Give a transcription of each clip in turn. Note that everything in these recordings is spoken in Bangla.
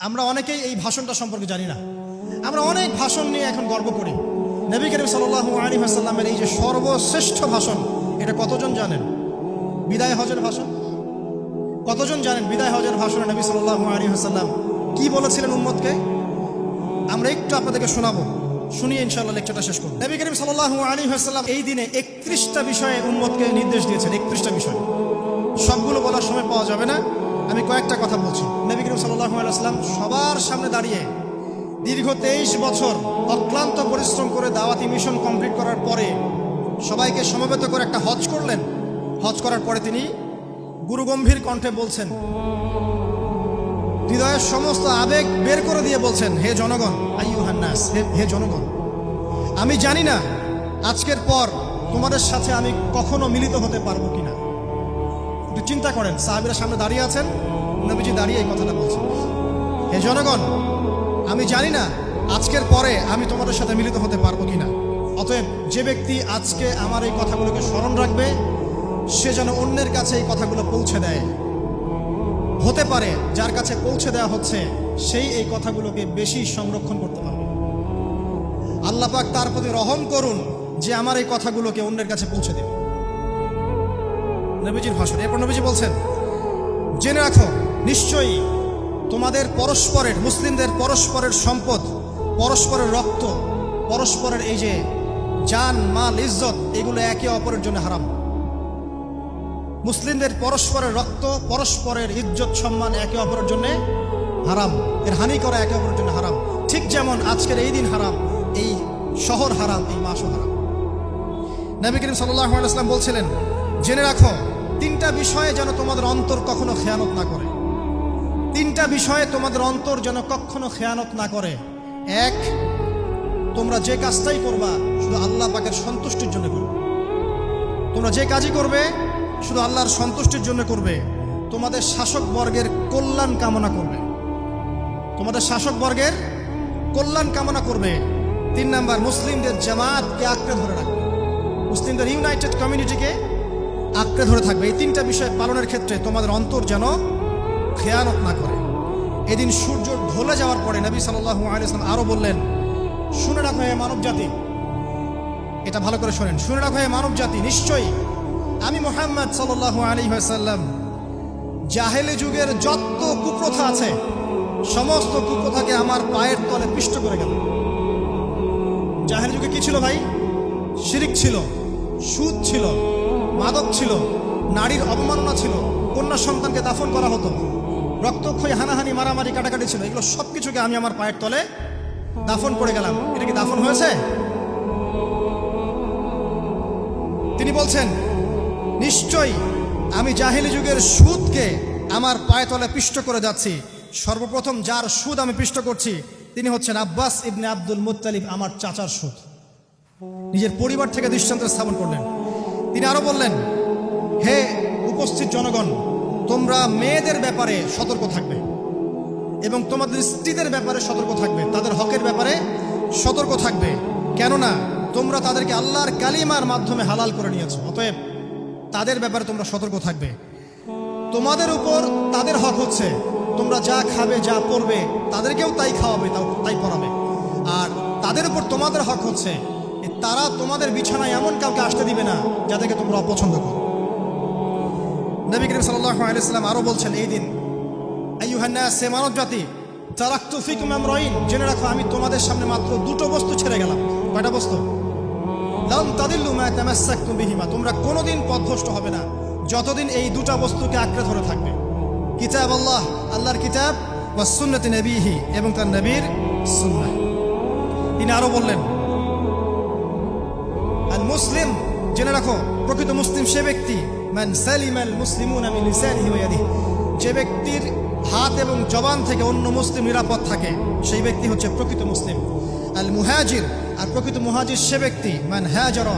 আমরা অনেকেই এই ভাষণটা সম্পর্কে জানি না। আমরা অনেক ভাষণ নিয়ে এখন গর্ব করি। নবী করিম সাল্লাল্লাহু আলাইহি ওয়াসাল্লামের এই যে সর্বশ্রেষ্ঠ ভাষণ, এটা কতজন জানেন? বিদায় হজের ভাষণ। কতজন জানেন বিদায় হজের ভাষণে নবী সাল্লাল্লাহু আলাইহি ওয়াসাল্লাম কি বলেছিলেন উম্মতকে? আমরা একটু আপনাদেরকে শোনাবো, শুনিয়ে ইনশাআল্লাহ লেকচারটা শেষ করব। নবী করিম সাল্লাল্লাহু আলাইহি ওয়াসাল্লাম এই দিনে 31টা বিষয়ে উম্মতকে নির্দেশ দিয়েছেন। 31টা বিষয়, সবগুলো বলার সময় পাওয়া যাবে না, আমি কয়েকটা কথা বলছি। নবী করিম সাল্লাল্লাহু আলাইহি ওয়াসাল্লাম সবার সামনে দাঁড়িয়ে দীর্ঘ 23 বছর অক্লান্ত পরিশ্রম করে দাওয়াতি মিশন কমপ্লিট করার পরে সবাইকে সমবেত করে একটা হজ করলেন। হজ করার পরে তিনি গুরুগম্ভীর কণ্ঠে বলছেন, হৃদয়ের সমস্ত আবেগ বের করে দিয়ে বলছেন, হে জনগণ, আইয়ুহান নাস, হে জনগণ, আমি জানি না আজকের পর তোমাদের সাথে আমি কখনো মিলিত হতে পারবো কিনা। একটু চিন্তা করেন, সাহাবীরা সামনে দাঁড়িয়ে আছেন, নবীজি দাঁড়িয়ে এই কথাটা বলছেন, হে জনগণ, আমি জানি না আজকের পরে আমি তোমাদের সাথে মিলিত হতে পারবো কিনা। অতএব যে ব্যক্তি আজকে আমার এই কথাগুলোকে স্মরণ রাখবে, সে যেন অন্যের কাছে এই কথাগুলো পৌঁছে দেয়। হতে পারে যার কাছে পৌঁছে দেওয়া হচ্ছে সেই এই কথাগুলোকে বেশি সংরক্ষণ করতে পারবে। আল্লাহ পাক তার প্রতি রহম করুন যে আমার এই কথাগুলোকে অন্যের কাছে পৌঁছে দেবে। নবীজির ভাষণ। এরপর নবীজি বলছেন, জেনে রাখো নিশ্চয়ই তোমাদের পরস্পরের, মুসলিমদের পরস্পরের সম্পদ, পরস্পরের রক্ত, পরস্পরের এই যে জান, মাল, ইজ্জত, এগুলো একে অপরের জন্য হারাম। মুসলিমদের পরস্পরের রক্ত, পরস্পরের ইজ্জত, সম্মান একে অপরের জন্য হারাম। এর হানি করা একে অপরের জন্য হারাম। ঠিক যেমন আজকের এই দিন হারাম, এই শহর হারাম, এই মাসও হারাম। নবী করিম সাল্লাল্লাহু আলাইহি ওয়াসাল্লাম বলছিলেন, জেনে রাখো 3টা বিষয়ে যেন তোমাদের অন্তর কখনো খেয়ানত না করে। 3টা বিষয়ে তোমাদের অন্তর যেন কখনো খেয়ানত না করে। 1, তোমরা যে কাজটাই করবা শুধু আল্লাহ পাকের সন্তুষ্টির জন্য করবে। তোমরা যে কাজই করবে শুধু আল্লাহর সন্তুষ্টির জন্য করবে। তোমাদের শাসক বর্গের কল্যাণ কামনা করবে। তোমাদের শাসক বর্গের কল্যাণ কামনা করবে। 3 নাম্বার, মুসলিমদের জামাতকে আঁকড়ে ধরে রাখবে। মুসলিমদের ইউনাইটেড কমিউনিটিকে আঁকড়ে ধরে থাকবে। এই 3টা বিষয় পালনের ক্ষেত্রে তোমাদের অন্তর যেন খেয়ানত না করে। এদিন সূর্য ঢলে যাওয়ার পরে নবী সাল্লাল্লাহু আলাইহি ওয়াসাল্লাম আরো বললেন, শুনে রাখো হে মানব জাতি, এটা ভালো করে শোনেন, শুনে রাখো হে মানব জাতি, নিশ্চয়ই আমি মুহাম্মদ সাল্লাল্লাহু আলাইহি ওয়াসাল্লাম জাহেলি যুগের যত কুপ্রথা আছে সমস্ত কুপ্রথাকে আমার পায়ের তলে পিষ্ট করে গেল। জাহেলি যুগে কি ছিল ভাই? শিরিক ছিল, সুদ ছিল, মাদক ছিল, নারীর অবমাননা ছিল, কন্যা সন্তানকে দাফন করা হতো, রক্তক্ষয়ী, হানাহানি, মারামারি, কাটাকাটি ছিল। এগুলো সবকিছুকে আমি আমার পায়ের তলে দাফন করে গেলাম। এটা কি দাফন হয়েছে? তিনি বলছেন, নিশ্চয়ই আমি জাহেলি যুগের সুদকে আমার পায়ে তলে পিষ্ট করে যাচ্ছি। সর্বপ্রথম যার সুদ আমি পিষ্ট করছি তিনি হচ্ছেন আব্বাস ইবনে আব্দুল মুত্তালিব, আমার চাচার সুদ। নিজের পরিবার থেকে দৃষ্টান্ত স্থাপন করলেন। তিনি আরো বললেন, হে উপস্থিত জনগণ, তোমরা মেয়েদের ব্যাপারে সতর্ক থাকবে এবং তোমাদের স্ত্রীদের ব্যাপারে সতর্ক থাকবে, তাদের হকের ব্যাপারে সতর্ক থাকবে, কেননা তোমরা তাদেরকে আল্লাহর কালিমার মাধ্যমে হালাল করে নিয়েছো। অতএব তাদের ব্যাপারে তোমরা সতর্ক থাকবে। তোমাদের উপর তাদের হক হচ্ছে তোমরা যা খাবে, যা পরবে, তাদেরকেও তাই খাওয়াবে, তাই পরাবে। আর তাদের উপর তোমাদের হক হচ্ছে তারা তোমাদের বিছানায় এমন কাউকে আসতে দিবে না যাদেরকে তোমরা অপছন্দ করো। নবী করিম সাল্লাল্লাহু আলাইহি ওয়াসাল্লাম আরো বলছেন, এই দিন আইয়ুহান নাস, হে মানব জাতি, তারাকতু ফিকুম আমরাইন, জেনে রাখো আমি তোমাদের সামনে মাত্র 2টো বস্তু ছেড়ে গেলাম। কয়টা বস্তু? লান তাদিল্লু মা তামাসসাকতুম বিহিমা, তোমরা কোনোদিন পথভ্রষ্ট হবে না যতদিন এই 2টা বস্তুকে আঁকড়ে ধরে থাকবে। কিতাব আল্লাহ, আল্লাহর কিতাব, ওয়া সুন্নতি নবীহি, এবং তার নবীর সুন্নাহ। তিনি আরো বললেন, আল মুসলিম, জেনে রাখো প্রকৃত মুসলিম সে ব্যক্তি, মান সালিমাল মুসলিমুনা মিন লিসানিহি ওয়া ইয়াদিহি, যে ব্যক্তির হাত এবং জবান থেকে অন্য মুসলিম নিরাপদ থাকে সেই ব্যক্তি হচ্ছে প্রকৃত মুসলিম। আল মুহাজির, আর প্রকৃত মুহাজির সে ব্যক্তি, মান হাজারা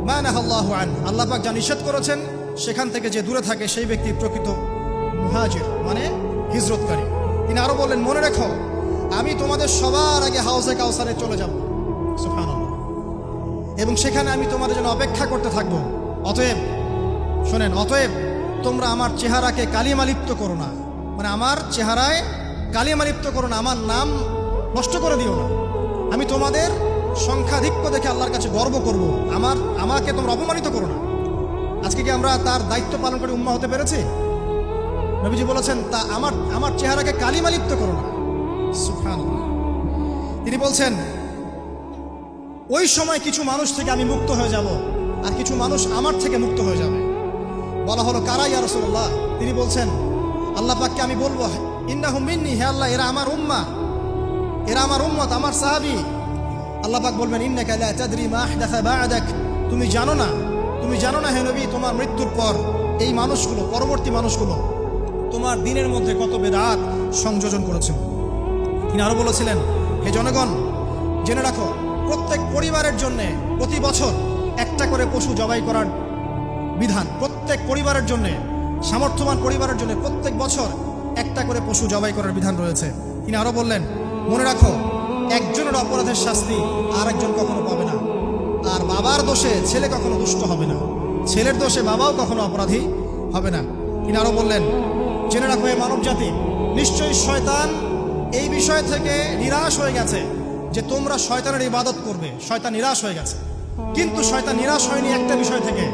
মা নাহাল্লাহু আন, আল্লাহ পাক যা নিষেধ করেছেন সেখান থেকে যে দূরে থাকে সেই ব্যক্তি প্রকৃত মুহাজির, মানে হিজরতকারী। তিনি আরো বললেন, মনে রেখো আমি তোমাদের সবার আগে হাউজে কাউসারে চলে যাব, সুবহানাল্লাহ, এবং সেখানে আমি তোমাদের জন্য অপেক্ষা করতে থাকবো। অতএব শোনেন, অতএব তোমরা আমার চেহারাকে কালিমালিপ্ত করো না, মানে আমার চেহারায় কালিমা লিপ্ত করো না, আমার নাম নষ্ট করে দিও না। আমি তোমাদের সংখ্যাধিক্য দেখে আল্লাহর কাছে গর্ব করব, আমাকে তোমরা অপমানিত করো না। আজকে কি আমরা তার দায়িত্ব পালন করে উম্মাহ হতে পেরেছি? নবীজি বলেছেন, তা আমার চেহারাকে কালিমা লিপ্ত করো না। সুবহানাল্লাহ। তিনি বলছেন, ওই সময় কিছু মানুষ থেকে আমি মুক্ত হয়ে যাব, আর কিছু মানুষ আমার থেকে মুক্ত হয়ে যাবে। বলা হলো, কারা ইয়া রাসূলুল্লাহ? তিনি বলছেন, আল্লাহ পাককে আমি বলবো, ইন্নাহুম মিন্নি, হে আল্লাহ, এরা আমার উম্মাহ, এরা আমার উম্মত, আমার সাহাবী। আল্লাহ পাক বলবেন, ইন্নাকা লা তাদরি মা আহদাসা বা'দাক, তুমি জানো না হে নবী, তোমার মৃত্যুর পর এই মানুষগুলো, পরবর্তী মানুষগুলো তোমার দিনের মধ্যে কত বেদাত সংযোজন করেছে। তিনি আরো বলেছিলেন, হে জনগণ, জেনে রাখো, প্রত্যেক পরিবারের জন্য প্রতি বছর একটা করে পশু জবাই করার বিধান। প্রত্যেক পরিবারের জন্য, সামর্থ্যবান পরিবারের জন্য প্রত্যেক বছর একটা করে পশু জবাই করার বিধান রয়েছে। তিনি আরো বললেন, মনে রাখো, একজনের অপরাধের শাস্তি আর একজন কখনো পাবে না। আর বাবার দোষে ছেলে কখনো দুষ্ট হবে না, ছেলের দোষে বাবাও কখনো অপরাধী হবে না। তিনি আরো বললেন, জেনে রাখো হে মানব জাতি, নিশ্চয়ই শয়তান এই বিষয় থেকে নিরাশ হয়ে গেছে যে তোমরা শয়তানের ইবাদত করবে। শয়তান নিরাশ হয়ে গেছে, কিন্তু শয়তান নিরাশ হয়নি একটা বিষয় থেকে,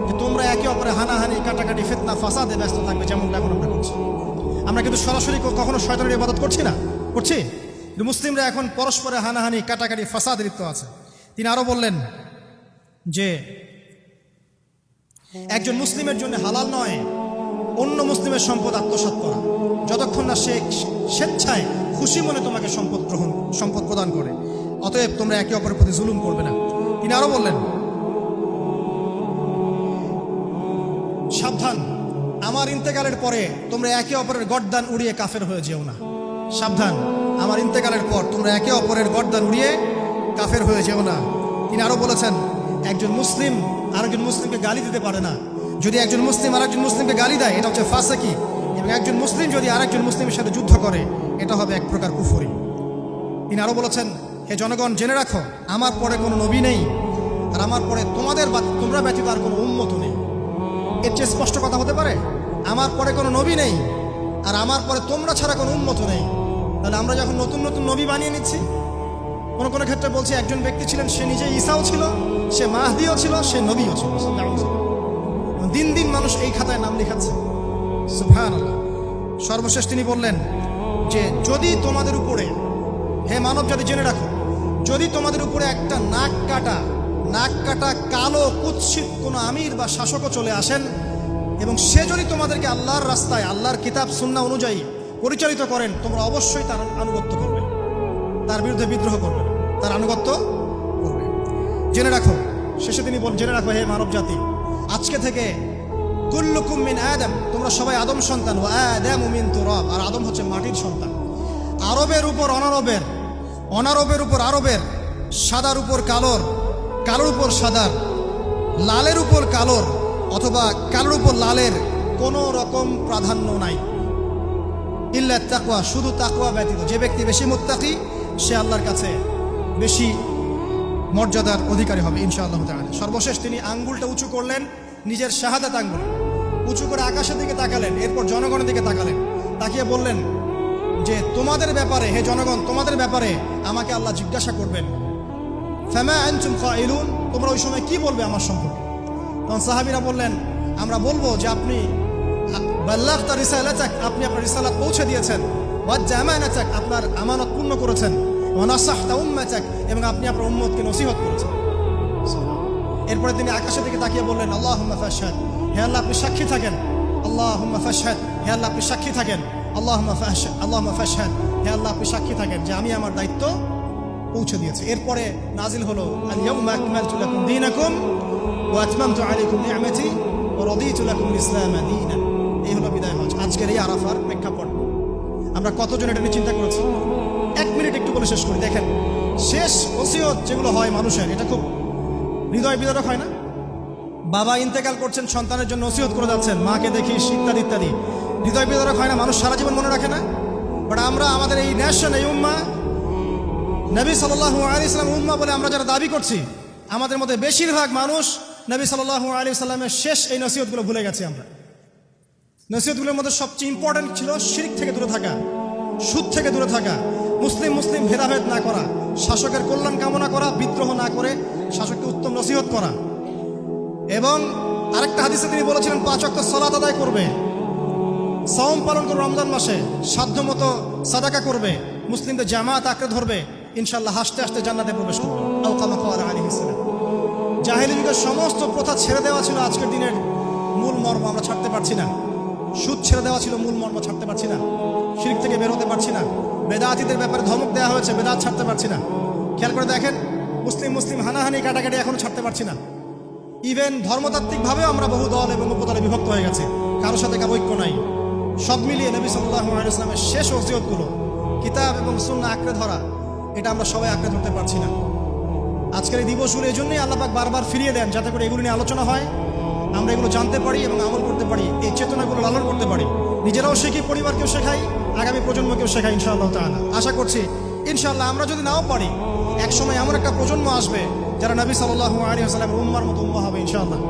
যে তোমরা একে অপরে হানাহানি, কাটাকাটি, ফিতনা, ফাসাদে ব্যস্ত থাকবে, যেমনটা এখন আমরা করছি। আমরা কিন্তু সরাসরি কখনো শয়তানের ইবাদত করছি না, করছি? মুসলিমরা এখন পরস্পরে হানাহানি, কাটাকাটি, ফাসাদে লিপ্ত আছে। তিনি আরো বললেন যে একজন মুসলিমের জন্য হালাল নয় অন্য মুসলিমের সম্পদ আত্মসাৎ করা, যতক্ষণ না সে স্বেচ্ছায় খুশি মনে তোমাকে সম্পদ প্রদান করে। অতএব তোমরা একে অপরের প্রতি জুলুম করবে না। তিনি আরো বললেন, সাবধান, আমার ইন্তেকালের পরে তোমরা একে অপরের গর্দান উড়িয়ে কাফের হয়ে যেও না। সাবধান, আমার ইন্তেকালের পর তোমরা একে অপরের গর্দান উড়িয়ে কাফের হয়ে যেও না। তিনি আরো বলেছেন, একজন মুসলিম আরেকজন মুসলিমকে গালি দিতে পারে না। যদি একজন মুসলিম আরেকজন মুসলিমকে গালি দেয়, এটা হচ্ছে ফাসিকি। এবং একজন মুসলিম যদি আরেকজন মুসলিমের সাথে যুদ্ধ করে, এটা হবে এক প্রকার কুফরি। তিনি আরো বলেছেন, হে জনগণ, জেনে রাখো, আমার পরে কোনো নবী নেই, আর আমার পরে তোমরা ব্যতীত আর কোনো উম্মত নেই। এর চেয়ে স্পষ্ট কথা হতে পারে? আমার পরে কোনো নবী নেই, আর আমার পরে তোমরা ছাড়া কোনো উম্মত নেই। তাহলে আমরা যখন নতুন নতুন নবী বানিয়ে নিচ্ছি, কোনো কোনো ক্ষেত্রে বলছি, একজন ব্যক্তি ছিলেন, সে নিজে ঈসাও ছিল, সে মাহদিও ছিল, সে নবীও ছিল। দিন দিন মানুষ এই খাতায় নাম লেখাচ্ছে। সুবহানাল্লাহ। সর্বশেষ তিনি বললেন যে, যদি তোমাদের উপরে, হে মানব জাতি, জেনে রাখো, যদি তোমাদের উপরে একটা নাক কাটা কালো কুৎসিত কোনো আমির বা শাসকও চলে আসেন, এবং সে যদি তোমাদেরকে আল্লাহর রাস্তায়, আল্লাহর কিতাব সুন্নাহ অনুযায়ী পরিচালিত করেন, তোমরা অবশ্যই তার আনুগত্য করবে, তার বিরুদ্ধে বিদ্রোহ করবে, তার আনুগত্য করবে। জেনে রাখো, শেষে তিনি জেনে রাখো, হে মানব জাতি, আজকে থেকে কুল্লুকুম মিন আদম, তোমরা সবাই আদম সন্তান, ওয়া আদামু মিন তুরাব, আর আদম হচ্ছে মাটির সন্তান। আরবের উপর অনারবের, অনারবের উপর আরবের, সাদার উপর কালোর, কালোর উপর সাদার, লালের উপর কালোর, অথবা কালোর উপর লালের কোনো রকম প্রাধান্য নাই। ইল্লা তাকওয়া, শুধু তাকওয়া ব্যতীত। যে ব্যক্তি বেশি মুত্তাকি, সে আল্লাহর কাছে বেশি মর্যাদার অধিকারী হবে ইনশাআল্লাহ তাআলা। সর্বশেষ তিনি আঙ্গুলটা উঁচু করলেন, নিজের শাহাদাত আঙ্গুল উঁচু করে আকাশের দিকে তাকালেন, এরপর জনগণের দিকে তাকালেন, তাকিয়ে বললেন যে, তোমাদের ব্যাপারে, হে জনগণ, তোমাদের ব্যাপারে আমাকে আল্লাহ জিজ্ঞাসা করবেন। ফামা আনতুম কাইলুন, তোমরা ওই সময় কি বলবে আমার সম্পর্কে? তখন সাহাবীরা বললেন, আমরা বলবো যে আপনি বাল্লাগতা রিসালাতাক, আপনি আপনার রিসালাত পৌঁছে দিয়েছেন, ওয়া জামানাতাক, আপনার আমানত পূর্ণ করেছেন, ওয়া নাসাহতা উম্মাতাক, এবং আপনি আপনার উম্মতকে নসিহত করেছেন। এরপরে তিনি আকাশের দিকে তাকিয়ে বললেন, আল্লাহুম্মা ফাশহাদ, হে আল্লাহ আপনি সাক্ষী থাকেন। আল্লাহুম্মা ফাশহাদ, হে আল্লাহ আপনি সাক্ষী থাকেন। আল্লাহুম্মা ফাশহাদ, হে আল্লাহ আপনি সাক্ষী থাকেন যে আমি আমার দায়িত্ব পৌঁছে দিয়েছি। এরপরে নাজিল হলো, আল ইয়াউমা আকমালতু লাকুম দীনাকুম ওয়া আতমামতু আলাইকুম নি'মাতি ওয়া রাদিতু লাকুম ইসলাম দীনান। এই হলো বিদায় হজ, আজকের এই আরাফার প্রেক্ষাপট। আমরা কতজন এটা নিয়ে চিন্তা করেছি? 1 মিনিট একটু বলে শেষ করি। দেখেন, শেষ ওসিয়ত যেগুলো হয় মানুষের, এটা খুব হৃদয় বিদারক হয় না? বাবা ইন্তেকাল করছেন, সন্তানের জন্য ওসিয়ত করে যাচ্ছেন, মাকে দেখিস, ইত্যাদি ইত্যাদি। হৃদয় বিদারক হয় না? মানুষ সারা জীবন মনে রাখে না? বাট আমরা, আমাদের এই নেশন, এই উম্মাহ, নবী সাল্লাল্লাহু আলাইহি সাল্লাম উম্মাহ বলে আমরা যারা দাবি করছি, আমাদের মধ্যে বেশিরভাগ মানুষ নবী সাল্লাল্লাহু আলাইহি সাল্লামের শেষ এই নসিহতগুলো ভুলে গেছি আমরা। নসিহতগুলোর মধ্যে সবচেয়ে ইম্পর্টেন্ট ছিল শিরক থেকে দূরে থাকা, সুদ থেকে দূরে থাকা, মুসলিম মুসলিম ভেদাভেদ না করা, শাসকের কল্যাণ কামনা করা, বিদ্রোহ না করে শাসককে উত্তম নসিহত করা। এবং আরেকটা হাদিসে তিনি বলেছিলেন 5 ওয়াক্ত সালাত আদায় করবে, সাওম পালন করবে, রমজান মাসে সাধ্যমতো সাদাকা করবে, মুসলিমদের জামাত আঁকড়ে ধরবে, ইনশাআল্লাহ হাসতে হাসতে জান্নাতে প্রবেশ করবে। আও কামা ক্বালা আলাইহিস সালাম। জাহেলি যুগের সমস্ত প্রথা ছেড়ে দেওয়া ছিল আজকের দিনের মূল মর্ম, আমরা ছাড়তে পারছি না। সুদ ছেড়ে দেওয়া ছিল মূল মর্ম, ছাড়তে পারছি না। শিরক থেকে বের হতে পারছি না। বেদাতীদের ব্যাপারে ধমক দেওয়া হয়েছে, বেদাত ছাড়তে পারছি না। খেয়াল করে দেখেন, মুসলিম মুসলিম হানাহানি কাটাকাটি এখনো ছাড়তে পারছি না। ইভেন ধর্মতাত্ত্বিকভাবেও আমরা বহু দল এবং উপদলে বিভক্ত হয়ে গেছে, কারোর সাথে কারো ঐক্য নাই। সব মিলিয়ে নবী সাল্লাল্লাহু আলাইহি ওয়াসাল্লামের শেষ ওসিয়তগুলো, কিতাব এবং সুন্নাহ আঁকড়ে ধরা, এটা আমরা সবাই আঁকড়ে ধরতে পারছি না। আজকের এই দিবসগুলো এই জন্যই আল্লাহ পাক বারবার ফিরিয়ে দেন, যাতে করে এগুলো নিয়ে আলোচনা হয়, আমরা এগুলো জানতে পারি এবং আমল করতে পারি, এই চেতনাগুলো লালন করতে পারি, নিজেরাও শিখি, পরিবারকেও শেখাই, আগামী প্রজন্মকেও শেখাই ইনশাআল্লাহ তাআলা। আশা করছি ইনশাআল্লাহ আমরা যদি নাও পারি, একসময় এমন একটা প্রজন্ম আসবে যারা নবী সাল্লাল্লাহু আলাইহি ওয়াসাল্লামের উম্মার মতো উম্মাহ হবে ইনশাআল্লাহ।